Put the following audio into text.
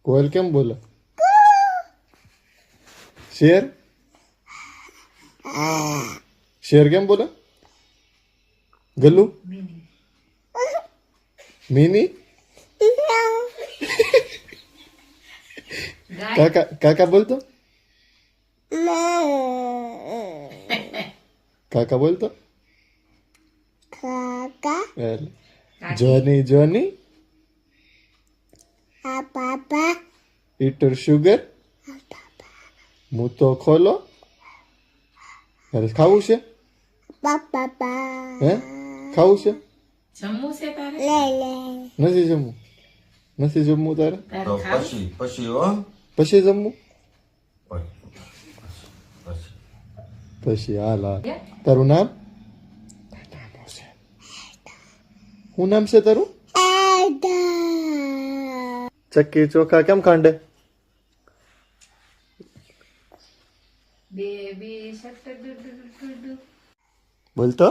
કોયલ કેમ બોલે? Share share કેમ બોલે? ગલ્લુ મિની કાકા કાકા બોલતો કાકા બોલતો જોની જોની ઈટર શુગર મું તો ખોલો અરે ખાવું છે હે ખાવું છે જમવું છે તારે નથી જમવું નથી જમવું તારે તારે તો ખાવું? પછી પછી હો પછી જમવું પછી પછી હાલ હાલ હે? તારું નામ શું નામ છે તારું ચક્કી ચોખા કેમ ખાંડે બેબી શક do do do do do. બોલતો